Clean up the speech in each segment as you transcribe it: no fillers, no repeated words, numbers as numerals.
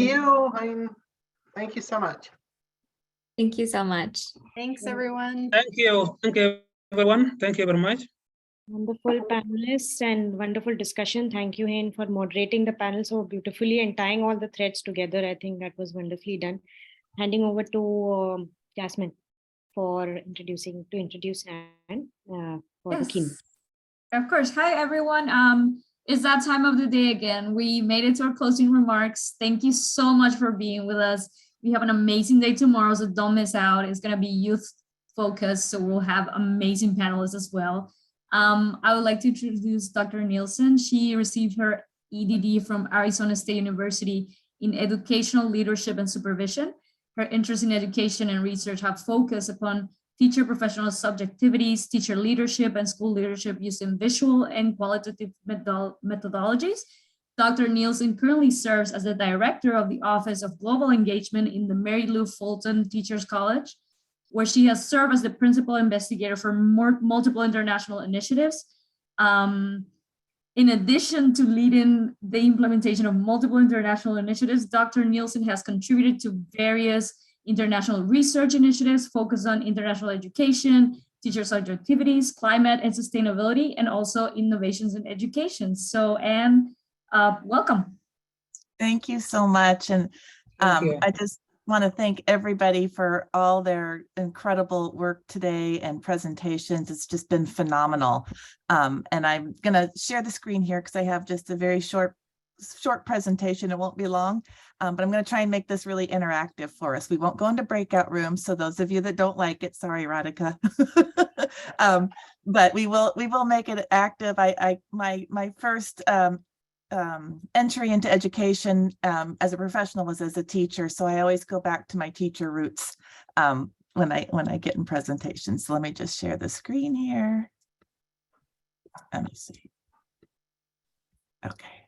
you. Thank you so much. Thank you so much. Thanks, everyone. Thank you. Thank you, everyone. Thank you very much. Wonderful panelists and wonderful discussion. Thank you, Hein, for moderating the panel so beautifully and tying all the threads together. I think that was wonderfully done. Handing over to Jazmin for introduce and for the keynote. Of course. Hi, everyone. It's that time of the day again. We made it to our closing remarks. Thank you so much for being with us. We have an amazing day tomorrow, so don't miss out. It's going to be youth focused, so we'll have amazing panelists as well. I would like to introduce Dr. Nielsen. She received her EDD from Arizona State University in Educational Leadership and Supervision. Her interest in education and research have focused upon teacher professional subjectivities, teacher leadership, and school leadership using visual and qualitative methodologies. Dr. Nielsen currently serves as the director of the Office of Global Engagement in the Mary Lou Fulton Teachers College, where she has served as the principal investigator for multiple international initiatives. In addition to leading the implementation of multiple international initiatives, Dr. Nielsen has contributed to various international research initiatives focused on international education, teacher subjectivities, climate and sustainability, and also innovations in education. So, Anne, welcome. Thank you so much. And I just want to thank everybody for all their incredible work today and presentations. It's just been phenomenal. And I'm going to share the screen here because I have just a very short presentation. It won't be long, but I'm going to try and make this really interactive for us. We won't go into breakout rooms. So those of you that don't like it, sorry, Radhika. But we will make it active. My first entry into education as a professional was as a teacher. So I always go back to my teacher roots when I get in presentations. So let me just share the screen here. Let me see. Okay.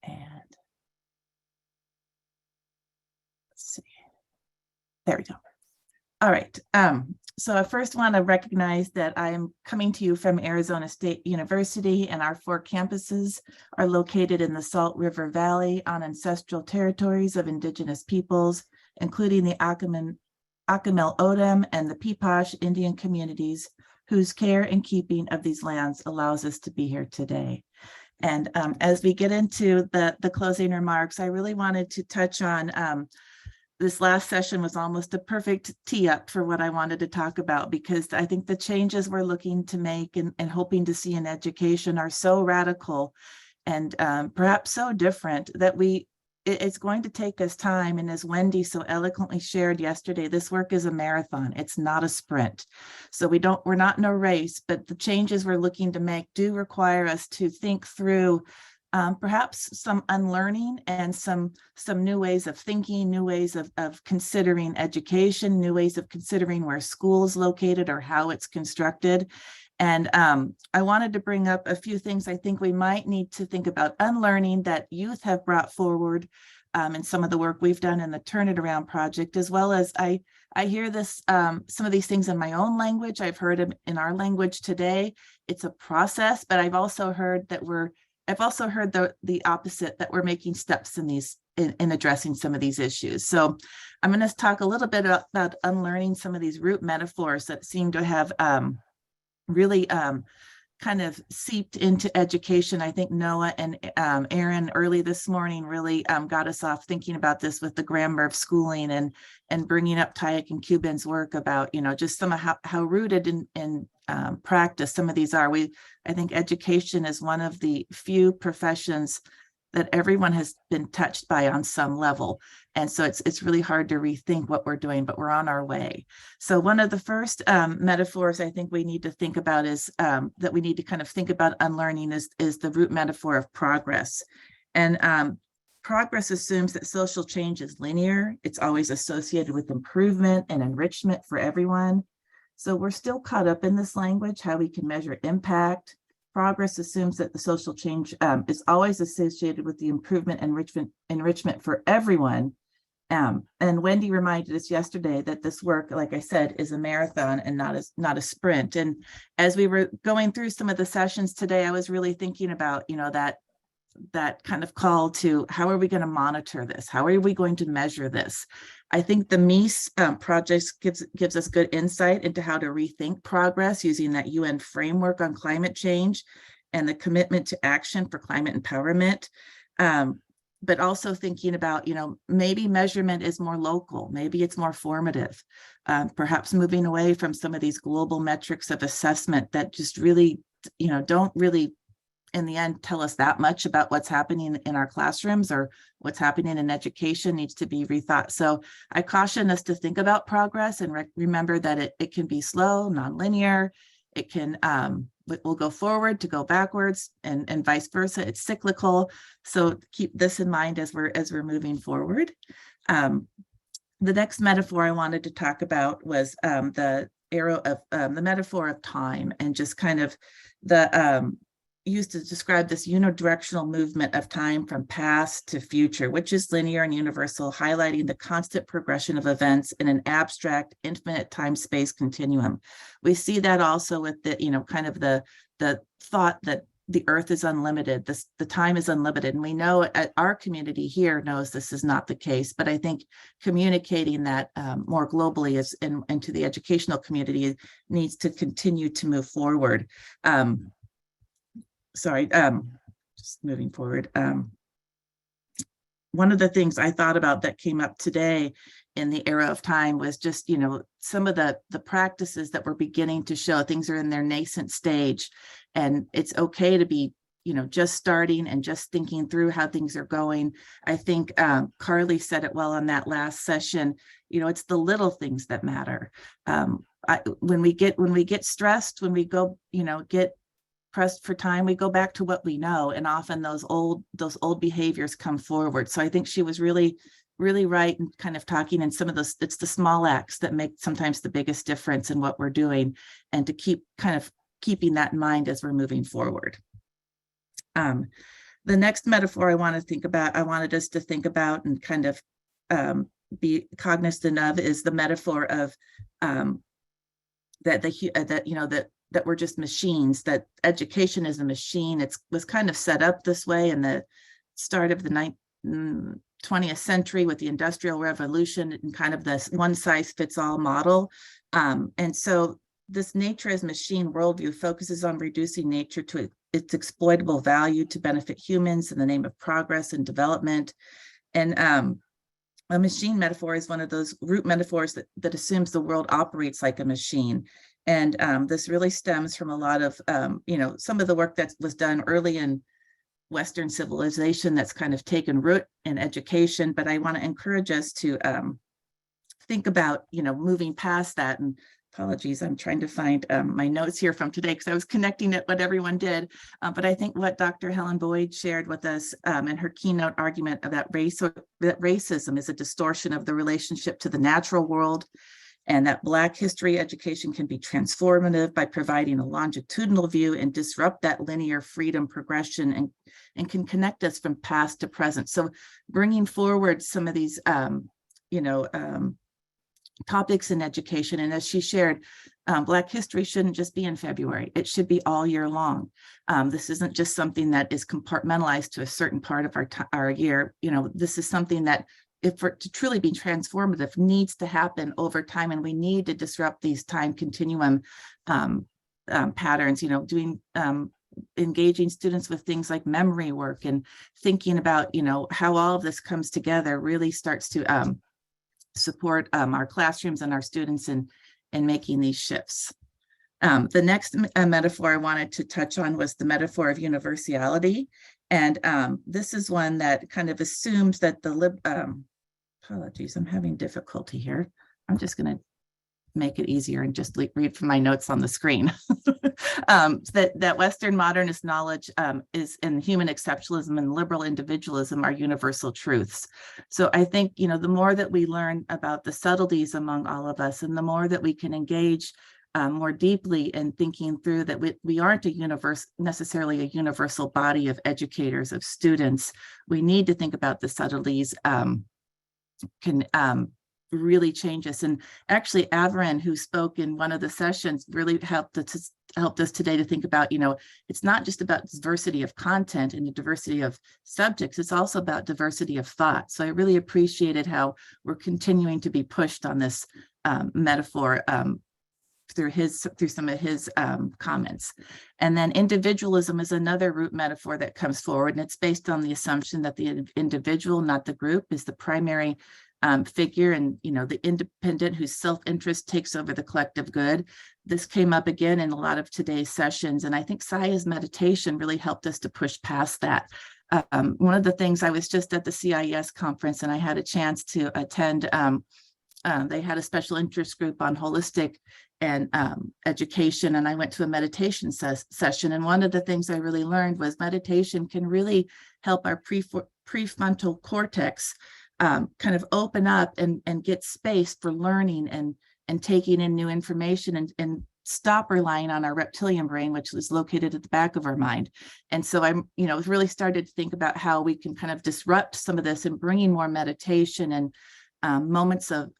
And let's see. There we go. All right. So I first want to recognize that I am coming to you from Arizona State University, and our 4 campuses are located in the Salt River Valley on ancestral territories of indigenous peoples, including the Acamel Odom and the Peepash Indian communities, whose care and keeping of these lands allows us to be here today. And as we get into the closing remarks, I really wanted to touch on this last session was almost a perfect tee up for what I wanted to talk about, because I think the changes we're looking to make and hoping to see in education are so radical and perhaps so different that it's going to take us time. And as Wendy so eloquently shared yesterday, this work is a marathon. It's not a sprint. So we're not in a race, but the changes we're looking to make do require us to think through perhaps some unlearning and some new ways of thinking, new ways of considering education, new ways of considering where school is located or how it's constructed. And I wanted to bring up a few things I think we might need to think about unlearning that youth have brought forward in some of the work we've done in the Turn It Around project, as well as I hear this, some of these things in my own language. I've heard them in our language today. It's a process, but I've also heard the opposite, that we're making steps in addressing some of these issues. So I'm going to talk a little bit about unlearning some of these root metaphors that seem to have really kind of seeped into education. I think Noah and Aaron early this morning really got us off thinking about this with the grammar of schooling and bringing up Tayek and Cuban's work about, just some of how rooted in practice some of these are. I think education is one of the few professions that everyone has been touched by on some level. And so it's really hard to rethink what we're doing, but we're on our way. So one of the first metaphors I think we need to think about is that we need to kind of think about unlearning is the root metaphor of progress. And progress assumes that social change is linear. It's always associated with improvement and enrichment for everyone. So we're still caught up in this language, how we can measure impact. Progress assumes that the social change is always associated with the improvement and enrichment for everyone. And Wendy reminded us yesterday that this work, like I said, is a marathon and not a sprint. And as we were going through some of the sessions today, I was really thinking about, that that kind of call to how are we going to monitor this? How are we going to measure this? I think the MEAS project gives us good insight into how to rethink progress using that UN framework on climate change and the commitment to action for climate empowerment. But also thinking about, maybe measurement is more local, maybe it's more formative, perhaps moving away from some of these global metrics of assessment that just really, don't really in the end tell us that much about what's happening in our classrooms or what's happening in education needs to be rethought. So I caution us to think about progress and remember that it can be slow, nonlinear. It can, we'll go forward to go backwards and vice versa. It's cyclical. So keep this in mind as we're moving forward. The next metaphor I wanted to talk about was the arrow of the metaphor of time, and just kind of the used to describe this unidirectional movement of time from past to future, which is linear and universal, highlighting the constant progression of events in an abstract, infinite time-space continuum. We see that also with the, kind of the thought that the earth is unlimited, the time is unlimited. And we know our community here knows this is not the case, but I think communicating that more globally and to the educational community needs to continue to move forward. Just moving forward. One of the things I thought about that came up today in the era of time was just, some of the practices that we're beginning to show, things are in their nascent stage, and it's okay to be, just starting and just thinking through how things are going. I think Carly said it well on that last session, it's the little things that matter. When we get stressed, when we go, get pressed for time, we go back to what we know, and often those old behaviors come forward. So I think she was really right in kind of talking in some of those, it's the small acts that make sometimes the biggest difference in what we're doing, and to keeping that in mind as we're moving forward. The next metaphor I wanted us to think about and kind of be cognizant of is the metaphor of that we're just machines, that education is a machine. It was kind of set up this way in the start of the 20th century with the Industrial Revolution and kind of this one-size-fits-all model. And so this nature as machine worldview focuses on reducing nature to its exploitable value to benefit humans in the name of progress and development. And a machine metaphor is one of those root metaphors that assumes the world operates like a machine. And this really stems from a lot of, some of the work that was done early in Western civilization that's kind of taken root in education. But I want to encourage us to think about, moving past that. And apologies, I'm trying to find my notes here from today because I was connecting it what everyone did. But I think what Dr. Helen Boyd shared with us in her keynote argument of that racism is a distortion of the relationship to the natural world, and that Black history education can be transformative by providing a longitudinal view and disrupt that linear freedom progression and can connect us from past to present. So bringing forward some of these, topics in education. And as she shared, Black history shouldn't just be in February. It should be all year long. This isn't just something that is compartmentalized to a certain part of our year. This is something that, if for it to truly be transformative, needs to happen over time, and we need to disrupt these time continuum patterns. Engaging students with things like memory work and thinking about how all of this comes together really starts to support our classrooms and our students in making these shifts. The next metaphor I wanted to touch on was the metaphor of universality, and this is one that kind of assumes that apologies, I'm having difficulty here. I'm just going to make it easier and just read from my notes on the screen. that Western modernist knowledge is in human exceptionalism and liberal individualism are universal truths. So I think, the more that we learn about the subtleties among all of us, and the more that we can engage more deeply in thinking through that we aren't necessarily a universal body of educators, of students. We need to think about the subtleties, can really change us. And actually, Averin, who spoke in one of the sessions, really helped us today to think about, it's not just about diversity of content and the diversity of subjects, it's also about diversity of thought. So I really appreciated how we're continuing to be pushed on this metaphor through some of his comments. And then individualism is another root metaphor that comes forward, and it's based on the assumption that the individual, not the group, is the primary figure, and the independent whose self-interest takes over the collective good. This came up again in a lot of today's sessions, and I think Saya's meditation really helped us to push past that. One of the things, I was just at the CIS conference and I had a chance to attend. They had a special interest group on holistic and education, and I went to a meditation session. And one of the things I really learned was meditation can really help our prefrontal cortex kind of open up and get space for learning and taking in new information, and stop relying on our reptilian brain, which is located at the back of our mind. And so I'm, really started to think about how we can kind of disrupt some of this and bringing more meditation and moments of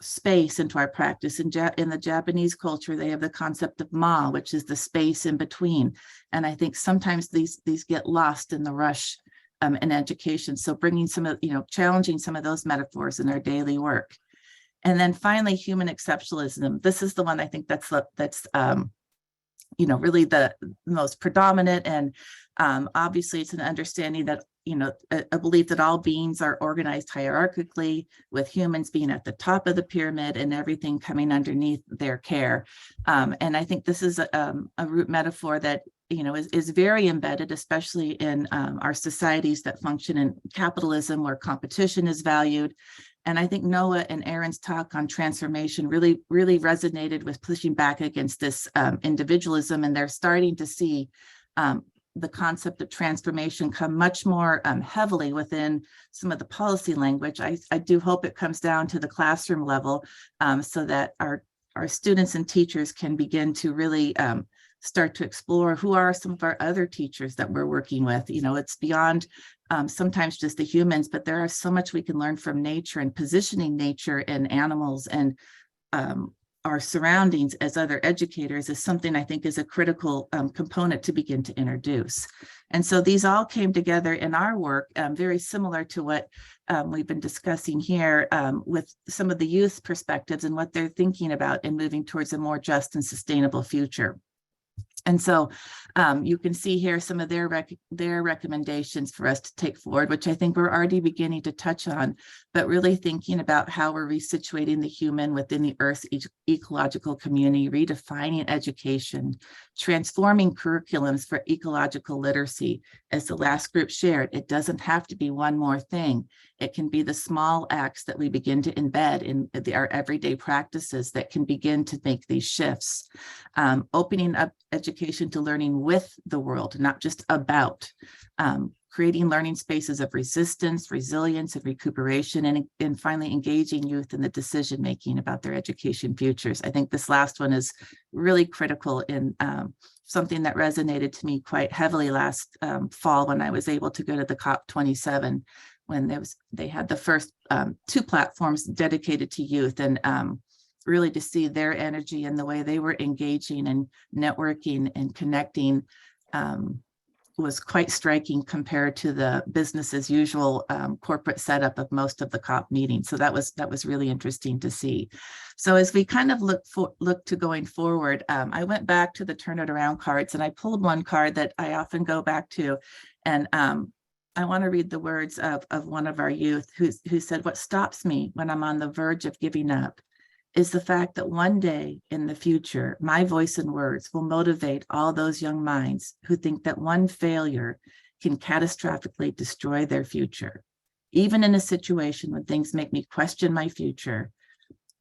space into our practice. In the Japanese culture, they have the concept of ma, which is the space in between. And I think sometimes these get lost in the rush in education. So bringing some of, challenging some of those metaphors in our daily work. And then finally, human exceptionalism. This is the one I think that's really the most predominant. And obviously it's an understanding that, a belief that all beings are organized hierarchically, with humans being at the top of the pyramid and everything coming underneath their care. And I think this is a root metaphor that, is very embedded, especially in our societies that function in capitalism, where competition is valued. And I think Noah and Aaron's talk on transformation really resonated with pushing back against this individualism. And they're starting to see the concept of transformation come much more heavily within some of the policy language. I do hope it comes down to the classroom level so that our students and teachers can begin to really start to explore who are some of our other teachers that we're working with. It's beyond sometimes just the humans, but there are so much we can learn from nature, and positioning nature and animals and our surroundings as other educators is something I think is a critical component to begin to introduce. And so these all came together in our work, very similar to what we've been discussing here with some of the youth perspectives and what they're thinking about in moving towards a more just and sustainable future. And so you can see here some of their recommendations for us to take forward, which I think we're already beginning to touch on, but really thinking about how we're resituating the human within the Earth's ecological community, redefining education, transforming curriculums for ecological literacy. As the last group shared, it doesn't have to be one more thing. It can be the small acts that we begin to embed in our everyday practices that can begin to make these shifts. Opening up education to learning with the world, not just about. Creating learning spaces of resistance, resilience, and recuperation, and finally engaging youth in the decision-making about their education futures. I think this last one is really critical in something that resonated to me quite heavily last fall when I was able to go to the COP27, when they had the first 2 platforms dedicated to youth, and really to see their energy and the way they were engaging and networking and connecting was quite striking compared to the business as usual corporate setup of most of the COP meetings. So that was really interesting to see. So as we kind of look to going forward, I went back to the Turn It Around cards, and I pulled one card that I often go back to, and I want to read the words of one of our youth who said, "What stops me when I'm on the verge of giving up is the fact that one day in the future, my voice and words will motivate all those young minds who think that one failure can catastrophically destroy their future. Even in a situation when things make me question my future,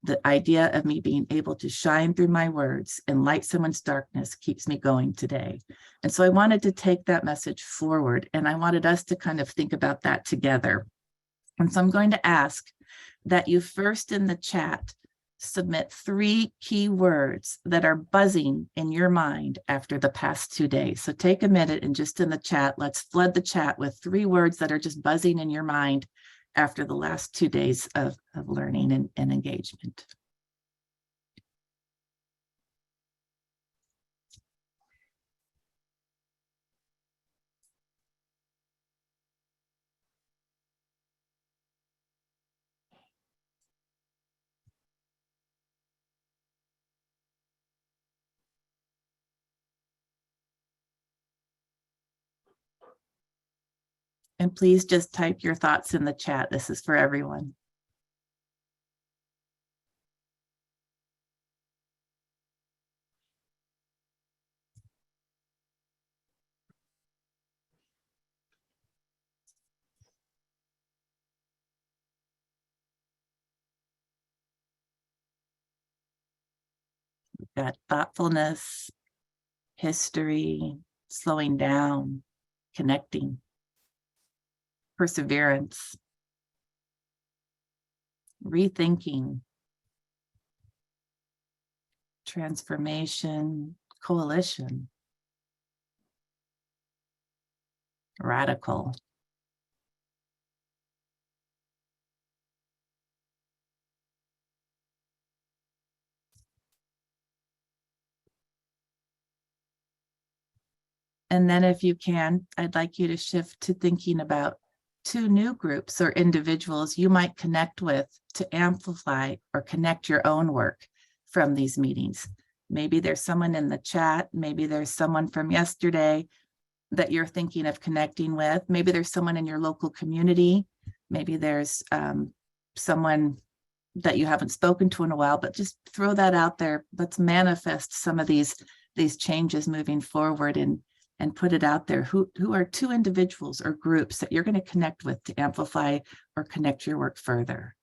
the idea of me being able to shine through my words and light someone's darkness keeps me going today." And so I wanted to take that message forward, and I wanted us to kind of think about that together. And so I'm going to ask that you first in the chat submit 3 key words that are buzzing in your mind after the past 2 days. So take a minute and just in the chat, let's flood the chat with 3 words that are just buzzing in your mind after the last 2 days of learning and engagement. And please just type your thoughts in the chat. This is for everyone. We've got thoughtfulness, history, slowing down, connecting, perseverance, rethinking, transformation, coalition, radical. And then if you can, I'd like you to shift to thinking about 2 new groups or individuals you might connect with to amplify or connect your own work from these meetings. Maybe there's someone in the chat, maybe there's someone from yesterday that you're thinking of connecting with. Maybe there's someone in your local community. Maybe there's someone that you haven't spoken to in a while, but just throw that out there. Let's manifest some of these changes moving forward and put it out there. Who are 2 individuals or groups that you're going to connect with to amplify or connect your work further?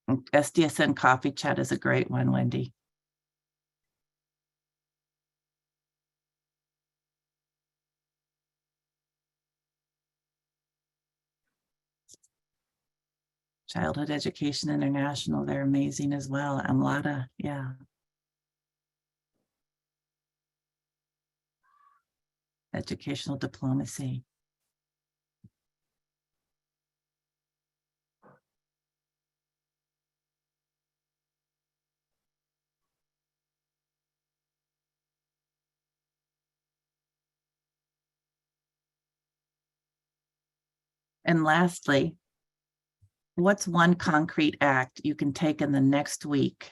SDSN coffee chat is a great one, Wendy. Childhood Education International, they're amazing as well. Amlata, yeah. Educational diplomacy. And lastly, what's one concrete act you can take in the next week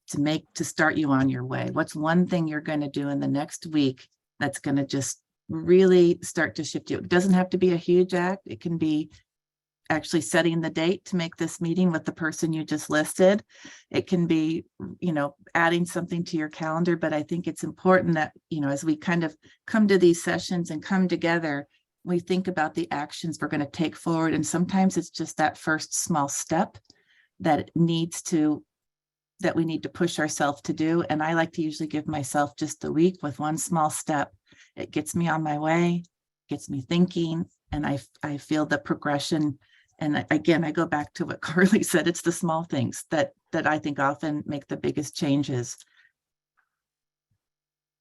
to start you on your way? What's one thing you're going to do in the next week that's going to just really start to shift you? It doesn't have to be a huge act. It can be actually setting the date to make this meeting with the person you just listed. It can be, adding something to your calendar, but I think it's important that, as we kind of come to these sessions and come together, we think about the actions we're going to take forward. And sometimes it's just that first small step that we need to push ourselves to do. And I like to usually give myself just a week with one small step. It gets me on my way, gets me thinking, and I feel the progression. And again, I go back to what Carly said, it's the small things that I think often make the biggest changes.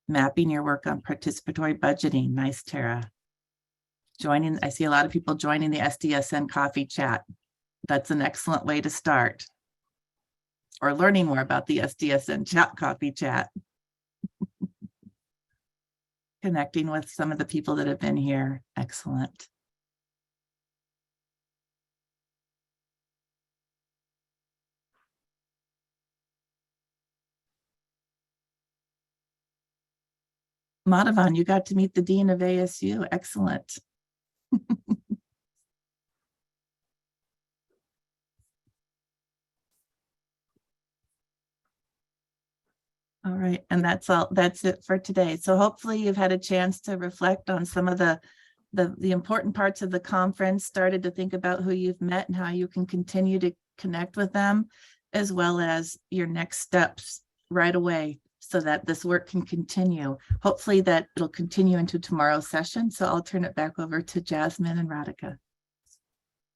Mapping your work on participatory budgeting. Nice, Tara. I see a lot of people joining the SDSN coffee chat. That's an excellent way to start. Or learning more about the SDSN coffee chat. Connecting with some of the people that have been here. Excellent. Madhavan, you got to meet the Dean of ASU. Excellent. All right, and that's all, that's it for today. So hopefully you've had a chance to reflect on some of the important parts of the conference, started to think about who you've met and how you can continue to connect with them, as well as your next steps right away so that this work can continue. Hopefully that it'll continue into tomorrow's session. So I'll turn it back over to Jazmin and Radhika.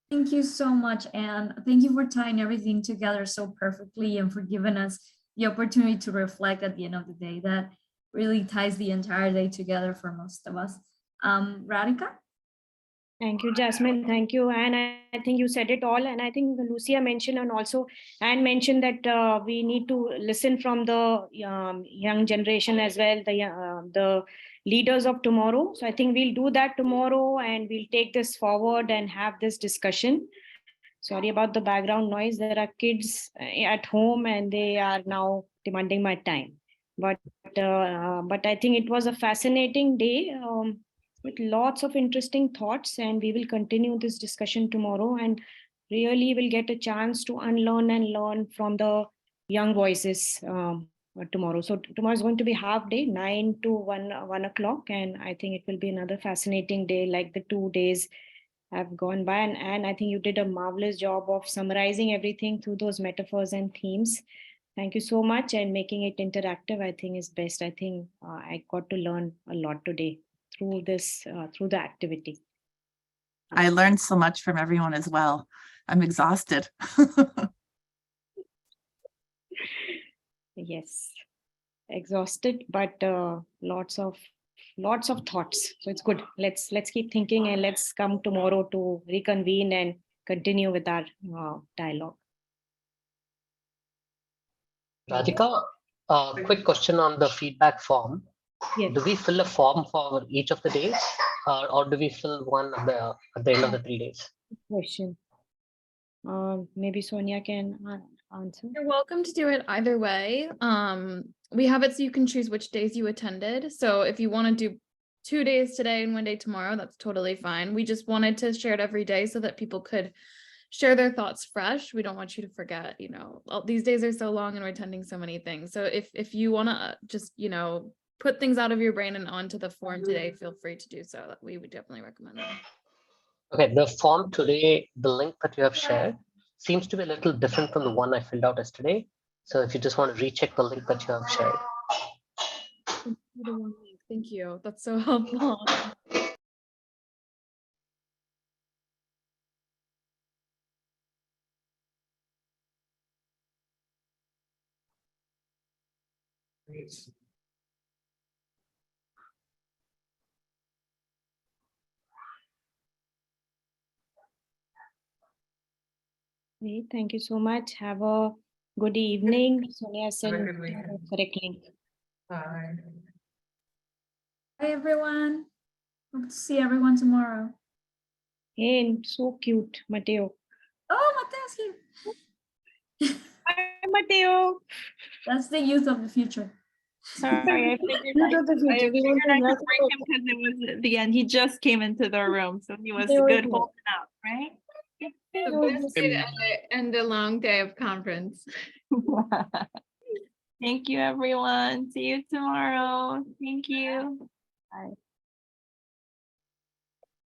Thank you so much, Anne. Thank you for tying everything together so perfectly and for giving us the opportunity to reflect at the end of the day. That really ties the entire day together for most of us. Radhika? Thank you, Jasmine. Thank you. And I think you said it all. And I think Lucia mentioned, and also Anne mentioned that we need to listen from the young generation as well, the leaders of tomorrow. So I think we'll do that tomorrow and we'll take this forward and have this discussion. Sorry about the background noise. There are kids at home and they are now demanding my time. But I think it was a fascinating day. With lots of interesting thoughts, and we will continue this discussion tomorrow and really will get a chance to unlearn and learn from the young voices tomorrow. So tomorrow is going to be half day, 9 to 1 o'clock, and I think it will be another fascinating day like the 2 days have gone by. And I think you did a marvelous job of summarizing everything through those metaphors and themes. Thank you so much, and making it interactive, I think, is best. I think I got to learn a lot today through this, through the activity. I learned so much from everyone as well. I'm exhausted. Yes, exhausted, but lots of thoughts. So it's good. Let's keep thinking, and let's come tomorrow to reconvene and continue with our dialogue. Radhika, quick question on the feedback form. Yes. Do we fill a form for each of the days, or do we fill one at the end of the 3 days? Question. Maybe Sonia can answer. You're welcome to do it either way. We have it so you can choose which days you attended. So if you want to do 2 days today and 1 day tomorrow, that's totally fine. We just wanted to share it every day so that people could share their thoughts fresh. We don't want you to forget, you know, these days are so long and we're attending so many things. So if you want to just, you know, put things out of your brain and onto the form today, feel free to do so. We would definitely recommend that. Okay, the form today, the link that you have shared seems to be a little different from the one I filled out yesterday. So if you just want to recheck the link that you have shared. Thank you. That's so helpful. Great. Thank you so much. Have a good evening. Sonia sent the correct link. Bye, everyone. Hope to see everyone tomorrow. Hey, so cute, Mateo. Oh, Mateo's here. Hi, Mateo. That's the youth of the future. Sorry, I figured I could bring him because it was the end. He just came into the room, so he was good holding up, right? The best way to end a long day of conference. Thank you, everyone. See you tomorrow. Thank you. Bye.